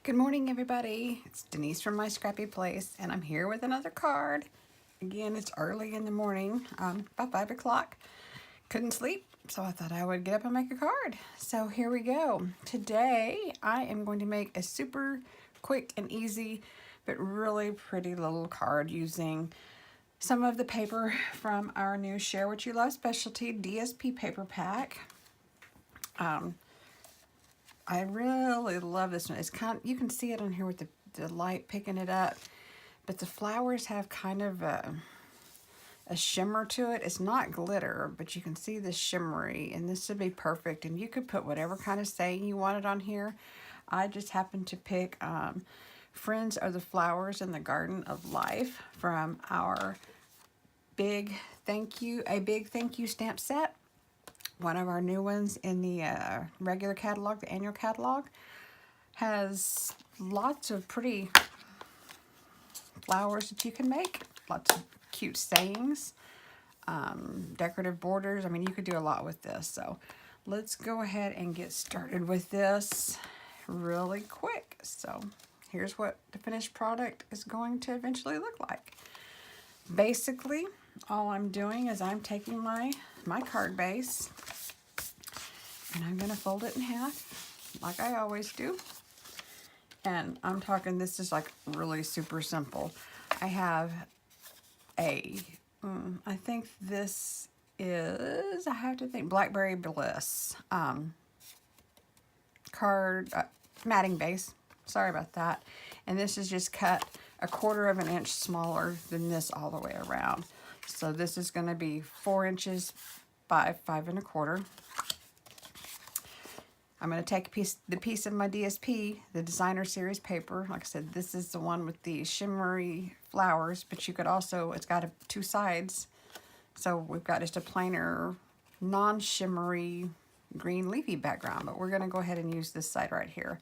Good morning, everybody. It's Denise from My Scrappy Place, and I'm here with another card. Again, it's early in the morning, about 5 o'clock. Couldn't sleep, so I thought I would get up and make a card. So here we go. Today, I am going to make a super quick and easy, but really pretty little card using some of the paper from our new Share What You Love specialty DSP paper pack. I really love this one. It's you can see it on here with the light picking it up, but the flowers have kind of a shimmer to it. It's not glitter, but you can see the shimmery, and this would be perfect. And you could put whatever kind of saying you wanted on here. I just happened to pick Friends Are the Flowers in the Garden of Life from our big thank you stamp set. One of our new ones in the regular catalog, the annual catalog, has lots of pretty flowers that you can make, lots of cute sayings, decorative borders. I mean, you could do a lot with this. So let's go ahead and get started with this really quick. So here's what the finished product is going to eventually look like. Basically, all I'm doing is I'm taking my card base and I'm going to fold it in half like I always do. And I'm talking, this is like really super simple. I have I think this is, I have to think, Blackberry Bliss card, matting base. Sorry about that. And this is just cut 1/4 of an inch smaller than this all the way around. So this is going to be 4 inches by 5 1/4. I'm going to take the piece of my DSP, the designer series paper. Like I said, this is the one with the shimmery flowers, but you could also, it's got two sides. So we've got just a plainer, non-shimmery green leafy background, but we're going to go ahead and use this side right here.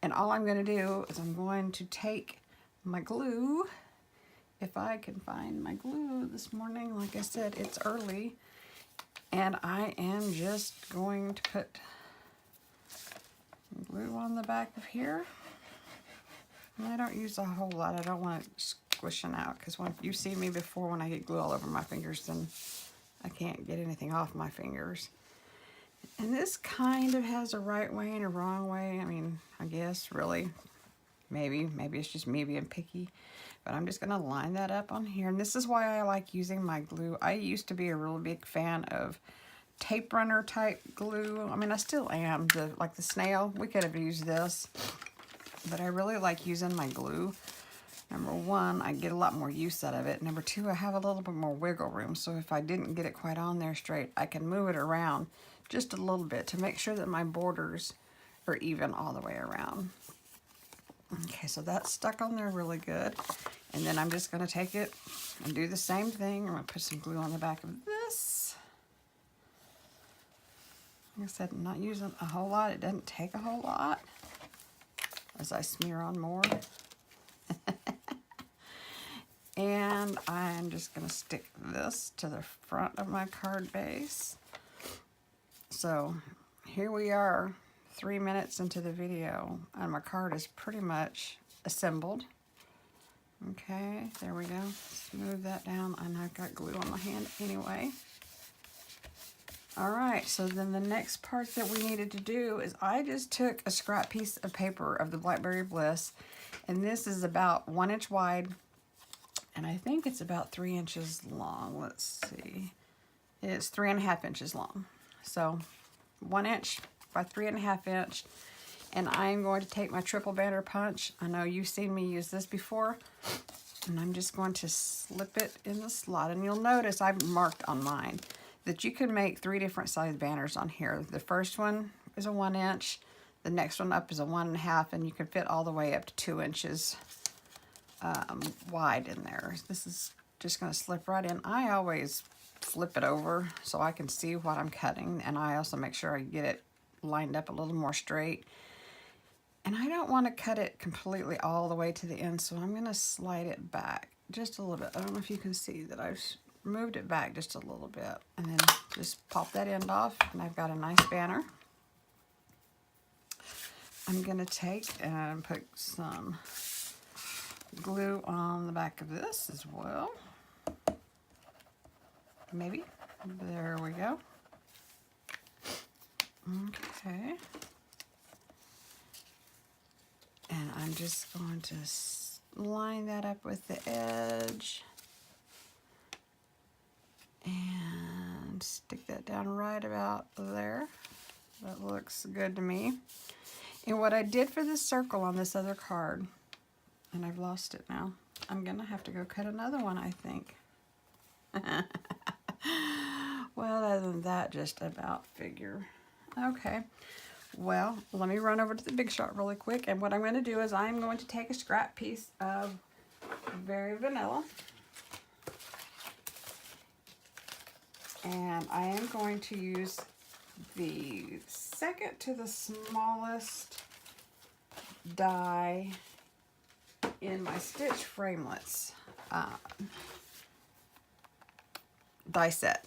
And all I'm going to do is I'm going to take my glue. If I can find my glue this morning, like I said, it's early. And I am just going to put glue on the back of here. And I don't use a whole lot. I don't want it squishing out, because when you see me before, when I get glue all over my fingers, then I can't get anything off my fingers. And this kind of has a right way and a wrong way. I mean, I guess really, maybe it's just me being picky. But I'm just going to line that up on here. And this is why I like using my glue. I used to be a really big fan of tape runner type glue. I mean, I still am. Like the snail, we could have used this. But I really like using my glue. Number one, I get a lot more use out of it. Number two, I have a little bit more wiggle room. So if I didn't get it quite on there straight, I can move it around just a little bit to make sure that my borders are even all the way around. Okay, so that's stuck on there really good. And then I'm just going to take it and do the same thing. I'm going to put some glue on the back of this. Like I said, I'm not using a whole lot. It doesn't take a whole lot as I smear on more. And I'm just going to stick this to the front of my card base. So here we are, 3 minutes into the video, and my card is pretty much assembled. Okay, there we go. Smooth that down, and I've got glue on my hand anyway. All right, so then the next part that we needed to do is I just took a scrap piece of paper of the Blackberry Bliss, and this is about 1 inch wide, and I think it's about 3 inches long. Let's see. It's 3.5 inches long. So 1 inch by 3.5 inch. And I'm going to take my triple banner punch. I know you've seen me use this before. And I'm just going to slip it in the slot. And you'll notice I've marked on mine that you can make 3 different size banners on here. The first one is a 1 inch. The next one up is a 1.5, and you can fit all the way up to 2 inches wide in there. This is just going to slip right in. I always flip it over so I can see what I'm cutting, and I also make sure I get it lined up a little more straight. And I don't want to cut it completely all the way to the end, so I'm going to slide it back just a little bit. I don't know if you can see that I've moved it back just a little bit, and then just pop that end off, and I've got a nice banner. I'm going to take and put some glue on the back of this as well. Maybe. There we go. Okay. And I'm just going to line that up with the edge. And stick that down right about there. That looks good to me. And what I did for this circle on this other card, and I've lost it now. I'm gonna have to go cut another one, I think. Well, other than that, just about figure. Okay, well, let me run over to the Big Shot really quick, and what I'm gonna do is I'm going to take a scrap piece of Very Vanilla, and I am going to use the second to the smallest die in my Stitch Framelits die set.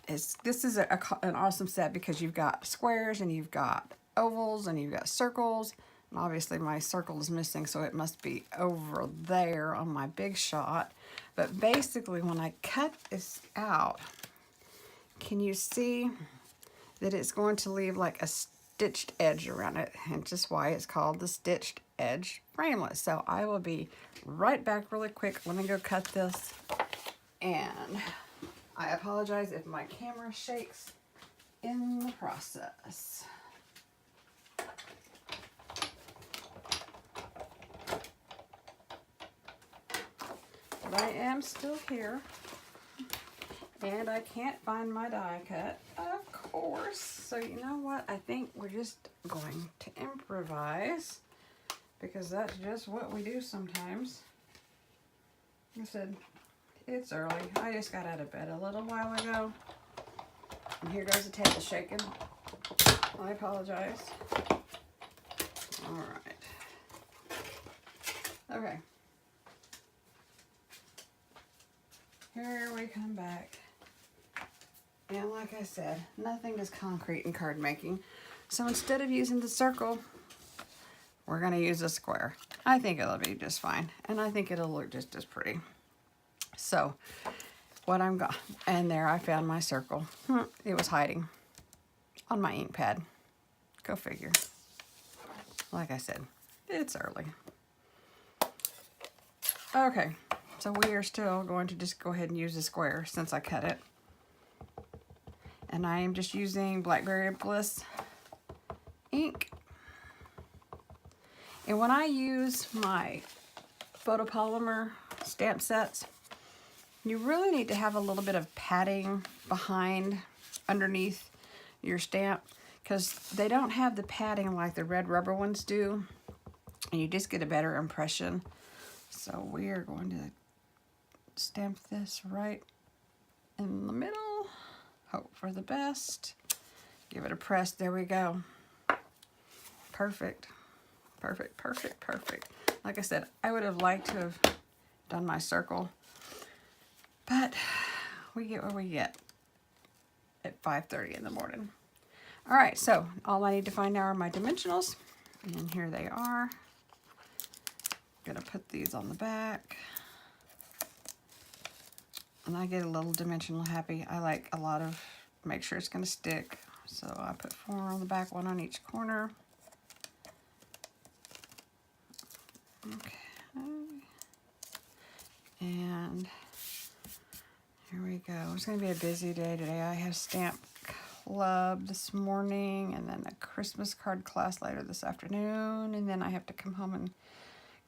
This is an awesome set because you've got squares and you've got ovals and you've got circles. And obviously my circle is missing, so it must be over there on my Big Shot. But basically when I cut this out, can you see that it's going to leave like a stitched edge around it, and just why it's called the Stitched Edge Framelit. So I will be right back really quick. Let me go cut this, and I apologize if my camera shakes in the process. But I am still here, and I can't find my die cut, of course. So you know what? I think we're just going to improvise, because that's just what we do sometimes. Like I said, it's early. I just got out of bed a little while ago. And here goes the table shaking. I apologize. All right. Okay. Here we come back. And like I said, nothing is concrete in card making. So instead of using the circle, we're going to use a square. I think it'll be just fine. And I think it'll look just as pretty. So what I'm going, and there I found my circle. It was hiding on my ink pad. Go figure. Like I said, it's early. Okay, so we are still going to just go ahead and use a square since I cut it. And I am just using Blackberry Bliss ink. And when I use my photopolymer stamp sets, you really need to have a little bit of padding behind, underneath your stamp, because they don't have the padding like the red rubber ones do, and you just get a better impression. So we are going to stamp this right in the middle. Hope for the best. Give it a press. There we go. Perfect. Perfect, perfect, perfect. Like I said, I would have liked to have done my circle, but we get what we get at 5:30 in the morning. All right, so all I need to find now are my dimensionals, and here they are. Gonna put these on the back. And I get a little dimensional happy. I like a lot of, make sure it's gonna stick. So I put 4 on the back, 1 on each corner. Okay. And here we go. It's gonna be a busy day today. I have stamp club this morning, and then a Christmas card class later this afternoon, and then I have to come home and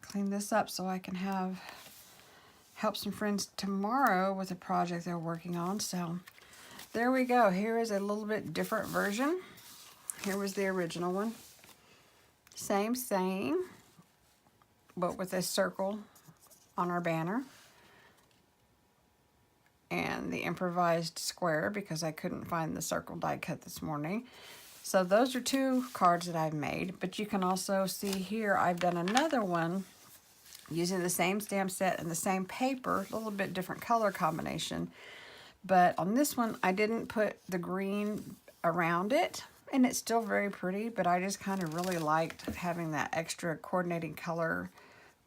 clean this up so I can help some friends tomorrow with a project they're working on. So there we go. Here is a little bit different version. Here was the original one. Same, but with a circle on our banner. And the improvised square because I couldn't find the circle die cut this morning. So those are 2 cards that I've made, but you can also see here I've done another one using the same stamp set and the same paper, a little bit different color combination. But on this one, I didn't put the green around it. and it's still very pretty, but I just kind of really liked having that extra coordinating color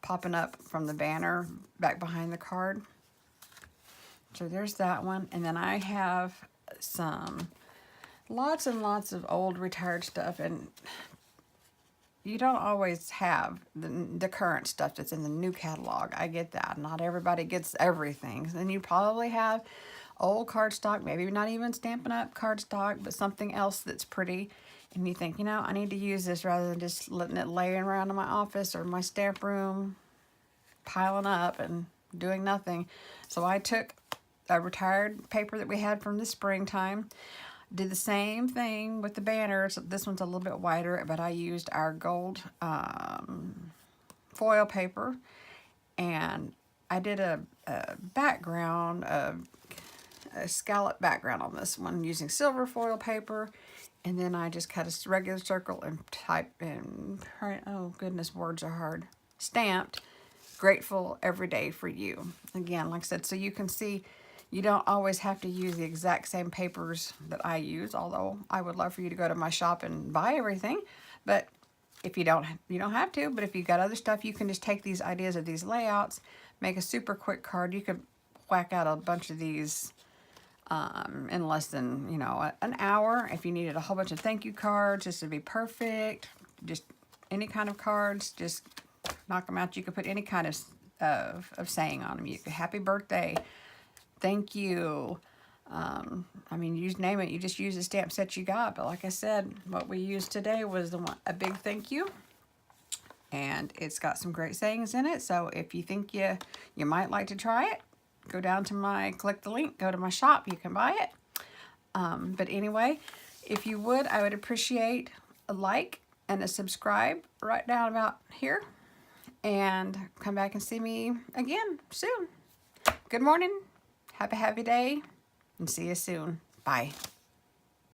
popping up from the banner back behind the card. So there's that one. And then I have some lots and lots of old retired stuff, and you don't always have the current stuff that's in the new catalog. I get that. Not everybody gets everything. Then you probably have old cardstock, maybe not even Stampin' Up! Cardstock, but something else that's pretty. And you think, you know, I need to use this rather than just letting it lay around in my office or my stamp room, piling up and doing nothing. So I took a retired paper that we had from the springtime, did the same thing with the banners. This one's a little bit wider, but I used our gold foil paper, and I did a background, a scallop background on this one using silver foil paper, and then I just cut a regular circle and typed in, oh goodness, words are hard, stamped, grateful every day for you. Again, like I said, so you can see you don't always have to use the exact same papers that I use, although I would love for you to go to my shop and buy everything. But if you don't have to. But if you've got other stuff, you can just take these ideas of these layouts, make a super quick card. You could whack out a bunch of these in less than, you know, an hour. If you needed a whole bunch of thank you cards, this would be perfect. Just any kind of cards, just knock them out. You could put any kind of saying on them. You could, happy birthday, thank you. I mean, you name it. You just use the stamp set you got. But like I said, what we used today was a big thank you. And it's got some great sayings in it. So if you think you might like to try it, go down to click the link, go to my shop. You can buy it. But anyway, if you would, I would appreciate a like and a subscribe right down about here. And come back and see me again soon. Good morning. Have a happy day, and see you soon. Bye.